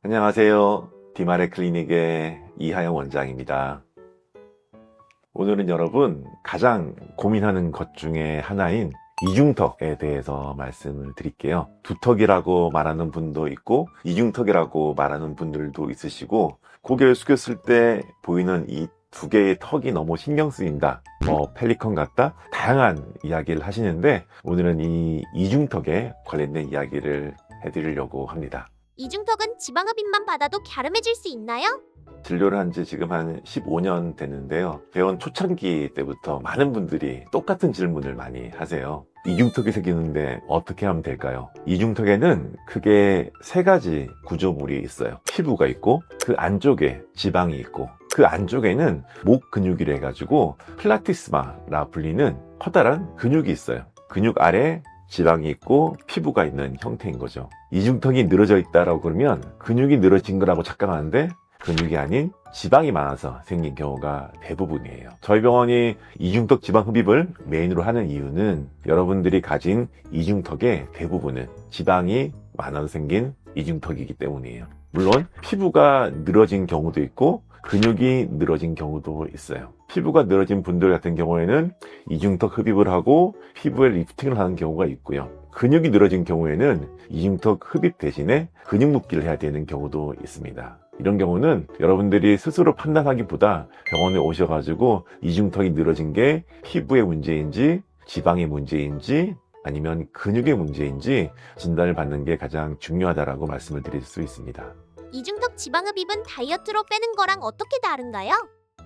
안녕하세요. 디마레 클리닉의 이하영 원장입니다. 오늘은 여러분 가장 고민하는 것 중에 하나인 이중턱에 대해서 말씀을 드릴게요. 두턱이라고 말하는 분도 있고 이중턱이라고 말하는 분들도 있으시고, 고개를 숙였을 때 보이는 이 두 개의 턱이 너무 신경 쓰인다, 펠리컨 같다, 다양한 이야기를 하시는데, 오늘은 이 이중턱에 관련된 이야기를 해드리려고 합니다. 이중턱은 지방흡입만 받아도 갸름해질 수 있나요? 진료를 한 지 지금 한 15년 됐는데요. 배원 초창기 때부터 많은 분들이 똑같은 질문을 많이 하세요. 이중턱이 생기는데 어떻게 하면 될까요? 이중턱에는 크게 세 가지 구조물이 있어요. 피부가 있고, 그 안쪽에 지방이 있고, 그 안쪽에는 목 근육이라 해가지고 플라티스마라 불리는 커다란 근육이 있어요. 근육 아래 지방이 있고 피부가 있는 형태인 거죠. 이중턱이 늘어져 있다라고 그러면 근육이 늘어진 거라고 착각하는데, 근육이 아닌 지방이 많아서 생긴 경우가 대부분이에요. 저희 병원이 이중턱 지방 흡입을 메인으로 하는 이유는 여러분들이 가진 이중턱의 대부분은 지방이 많아서 생긴 이중턱이기 때문이에요. 물론 피부가 늘어진 경우도 있고 근육이 늘어진 경우도 있어요. 피부가 늘어진 분들 같은 경우에는 이중턱 흡입을 하고 피부에 리프팅을 하는 경우가 있고요. 근육이 늘어진 경우에는 이중턱 흡입 대신에 근육 묶기를 해야 되는 경우도 있습니다. 이런 경우는 여러분들이 스스로 판단하기보다 병원에 오셔가지고 이중턱이 늘어진 게 피부의 문제인지 지방의 문제인지 아니면 근육의 문제인지 진단을 받는 게 가장 중요하다라고 말씀을 드릴 수 있습니다. 이중턱 지방흡입은 다이어트로 빼는 거랑 어떻게 다른가요?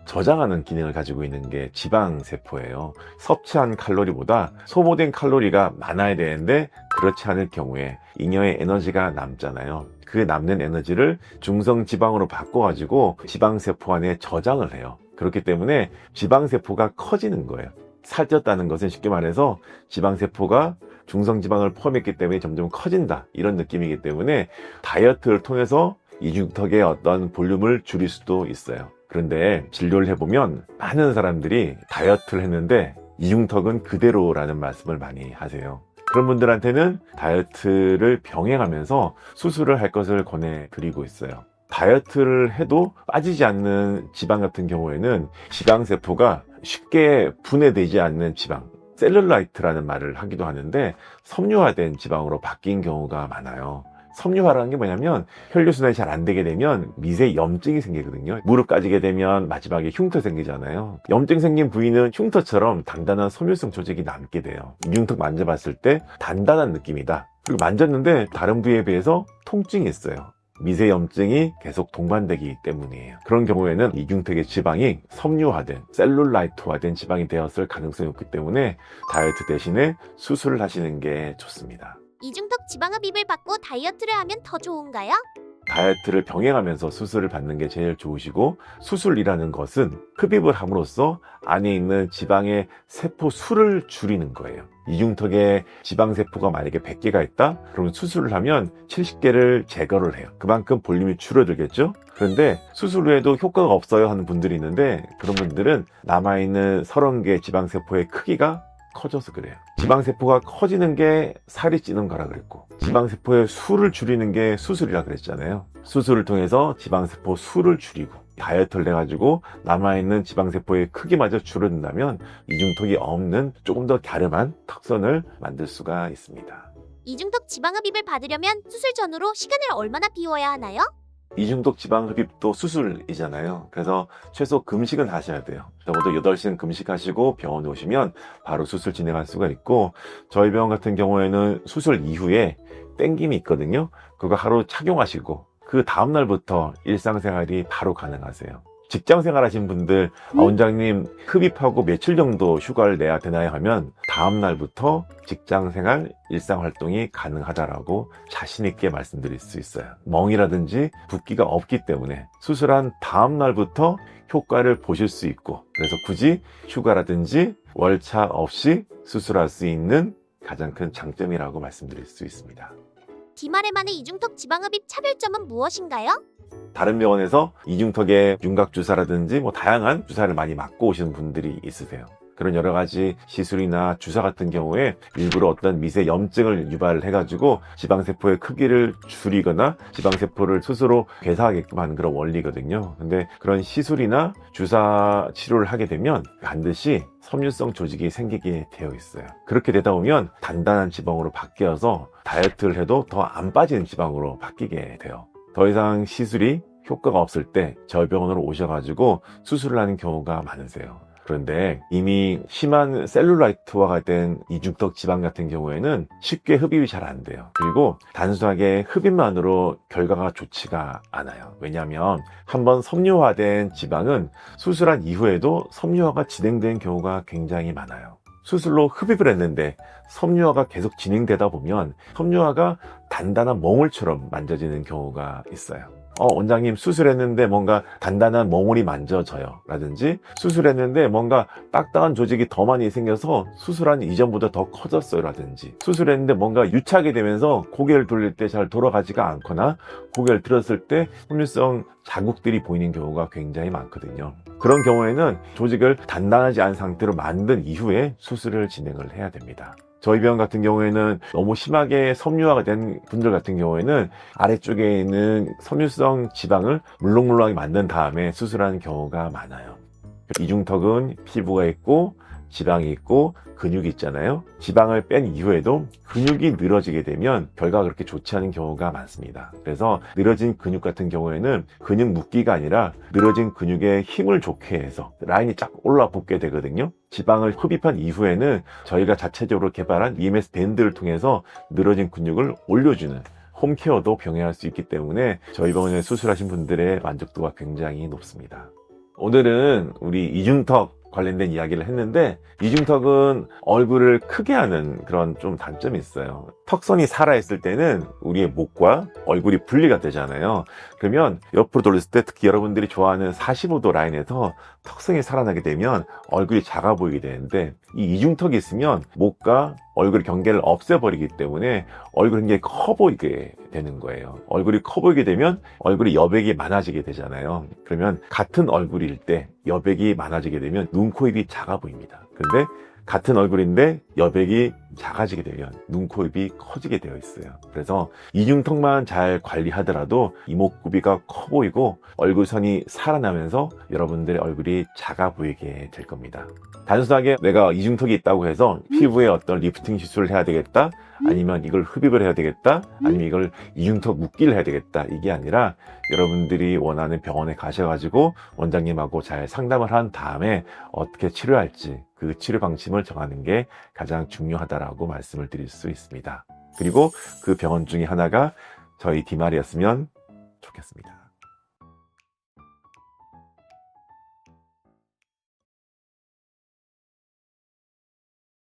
저장하는 기능을 가지고 있는 게 지방세포예요. 섭취한 칼로리보다 소모된 칼로리가 많아야 되는데, 그렇지 않을 경우에 잉여의 에너지가 남잖아요. 그 남는 에너지를 중성지방으로 바꿔가지고 지방세포 안에 저장을 해요. 그렇기 때문에 지방세포가 커지는 거예요. 살쪘다는 것은 쉽게 말해서 지방세포가 중성지방을 포함했기 때문에 점점 커진다, 이런 느낌이기 때문에 다이어트를 통해서 이중턱의 어떤 볼륨을 줄일 수도 있어요. 그런데 진료를 해보면 많은 사람들이 다이어트를 했는데 이중턱은 그대로라는 말씀을 많이 하세요. 그런 분들한테는 다이어트를 병행하면서 수술을 할 것을 권해드리고 있어요. 다이어트를 해도 빠지지 않는 지방 같은 경우에는 지방세포가 쉽게 분해되지 않는 지방, 셀룰라이트라는 말을 하기도 하는데, 섬유화된 지방으로 바뀐 경우가 많아요. 섬유화라는 게 뭐냐면 혈류순환이 잘 안 되게 되면 미세 염증이 생기거든요. 무릎 까지게 되면 마지막에 흉터 생기잖아요. 염증 생긴 부위는 흉터처럼 단단한 섬유성 조직이 남게 돼요. 이중턱 만져봤을 때 단단한 느낌이다. 그리고 만졌는데 다른 부위에 비해서 통증이 있어요. 미세 염증이 계속 동반되기 때문이에요. 그런 경우에는 이중턱의 지방이 섬유화된, 셀룰라이트화된 지방이 되었을 가능성이 높기 때문에 다이어트 대신에 수술을 하시는 게 좋습니다. 이중턱 지방흡입을 받고 다이어트를 하면 더 좋은가요? 다이어트를 병행하면서 수술을 받는 게 제일 좋으시고, 수술이라는 것은 흡입을 함으로써 안에 있는 지방의 세포 수를 줄이는 거예요. 이중턱에 지방세포가 만약에 100개가 있다? 그러면 수술을 하면 70개를 제거를 해요. 그만큼 볼륨이 줄어들겠죠? 그런데 수술 후에도 효과가 없어요 하는 분들이 있는데, 그런 분들은 남아있는 30개 지방세포의 크기가 커져서 그래요. 지방세포가 커지는 게 살이 찌는 거라 그랬고, 지방세포의 수를 줄이는 게 수술이라 그랬잖아요. 수술을 통해서 지방세포 수를 줄이고 다이어트를 해가지고 남아있는 지방세포의 크기마저 줄어든다면 이중턱이 없는 조금 더 갸름한 턱선을 만들 수가 있습니다. 이중턱 지방흡입을 받으려면 수술 전후로 시간을 얼마나 비워야 하나요? 이중턱 지방 흡입도 수술이잖아요. 그래서 최소 금식은 하셔야 돼요. 적어도 8시간 금식하시고 병원에 오시면 바로 수술 진행할 수가 있고, 저희 병원 같은 경우에는 수술 이후에 땡김이 있거든요. 그거 하루 착용하시고 그 다음날부터 일상생활이 바로 가능하세요. 직장생활 하신 분들, 원장님 흡입하고 며칠 정도 휴가를 내야 되나요 하면 다음날부터 직장생활, 일상활동이 가능하다라고 자신있게 말씀드릴 수 있어요. 멍이라든지 붓기가 없기 때문에 수술한 다음날부터 효과를 보실 수 있고, 그래서 굳이 휴가라든지 월차 없이 수술할 수 있는 가장 큰 장점이라고 말씀드릴 수 있습니다. 디마레만의 이중턱 지방흡입 차별점은 무엇인가요? 다른 병원에서 이중턱에 윤곽 주사라든지 다양한 주사를 많이 맞고 오시는 분들이 있으세요. 그런 여러 가지 시술이나 주사 같은 경우에 일부러 어떤 미세 염증을 유발을 해가지고 지방세포의 크기를 줄이거나 지방세포를 스스로 괴사하게끔 하는 그런 원리거든요. 근데 그런 시술이나 주사 치료를 하게 되면 반드시 섬유성 조직이 생기게 되어 있어요. 그렇게 되다 보면 단단한 지방으로 바뀌어서 다이어트를 해도 더 안 빠지는 지방으로 바뀌게 돼요. 더 이상 시술이 효과가 없을 때 저희 병원으로 오셔가지고 수술을 하는 경우가 많으세요. 그런데 이미 심한 셀룰라이트화가 된 이중턱 지방 같은 경우에는 쉽게 흡입이 잘 안 돼요. 그리고 단순하게 흡입만으로 결과가 좋지가 않아요. 왜냐하면 한번 섬유화된 지방은 수술한 이후에도 섬유화가 진행된 경우가 굉장히 많아요. 수술로 흡입을 했는데 섬유화가 계속 진행되다 보면 섬유화가 단단한 몽울처럼 만져지는 경우가 있어요. 원장님 수술했는데 뭔가 단단한 몽울이 만져져요 라든지 수술했는데 뭔가 딱딱한 조직이 더 많이 생겨서 수술한 이전보다 더 커졌어요 라든지 수술했는데 뭔가 유착이 되면서 고개를 돌릴 때 잘 돌아가지가 않거나 고개를 들었을 때 섬유성 자국들이 보이는 경우가 굉장히 많거든요. 그런 경우에는 조직을 단단하지 않은 상태로 만든 이후에 수술을 진행을 해야 됩니다. 저희 병원 같은 경우에는 너무 심하게 섬유화가 된 분들 같은 경우에는 아래쪽에 있는 섬유성 지방을 물렁물렁하게 만든 다음에 수술하는 경우가 많아요. 이중턱은 피부가 있고 지방이 있고 근육이 있잖아요. 지방을 뺀 이후에도 근육이 늘어지게 되면 결과가 그렇게 좋지 않은 경우가 많습니다. 그래서 늘어진 근육 같은 경우에는 근육 묶기가 아니라 늘어진 근육에 힘을 좋게 해서 라인이 쫙 올라붙게 되거든요. 지방을 흡입한 이후에는 저희가 자체적으로 개발한 EMS 밴드를 통해서 늘어진 근육을 올려주는 홈케어도 병행할 수 있기 때문에 저희 병원에 수술하신 분들의 만족도가 굉장히 높습니다. 오늘은 우리 이중턱 관련된 이야기를 했는데 이중턱은 얼굴을 크게 하는 그런 좀 단점이 있어요. 턱선이 살아있을 때는 우리의 목과 얼굴이 분리가 되잖아요. 그러면 옆으로 돌렸을 때 특히 여러분들이 좋아하는 45도 라인에서 턱선이 살아나게 되면 얼굴이 작아 보이게 되는데 이 이중턱이 있으면 목과 얼굴 경계를 없애버리기 때문에 얼굴이 굉장히 커 보이게 되는 거예요. 얼굴이 커 보이게 되면 얼굴이 여백이 많아지게 되잖아요. 그러면 같은 얼굴일 때 여백이 많아지게 되면 눈, 코, 입이 작아 보입니다. 근데 같은 얼굴인데 여백이 작아지게 되면 눈, 코, 입이 커지게 되어 있어요. 그래서 이중턱만 잘 관리하더라도 이목구비가 커 보이고 얼굴선이 살아나면서 여러분들의 얼굴이 작아 보이게 될 겁니다. 단순하게 내가 이중턱이 있다고 해서 피부에 어떤 리프팅 시술을 해야 되겠다, 아니면 이걸 흡입을 해야 되겠다, 아니면 이걸 이중턱 묶기를 해야 되겠다, 이게 아니라 여러분들이 원하는 병원에 가셔가지고 원장님하고 잘 상담을 한 다음에 어떻게 치료할지 그 치료 방침을 정하는 게 가장 중요하다라고 말씀을 드릴 수 있습니다. 그리고 그 병원 중에 하나가 저희 디마리였으면 좋겠습니다.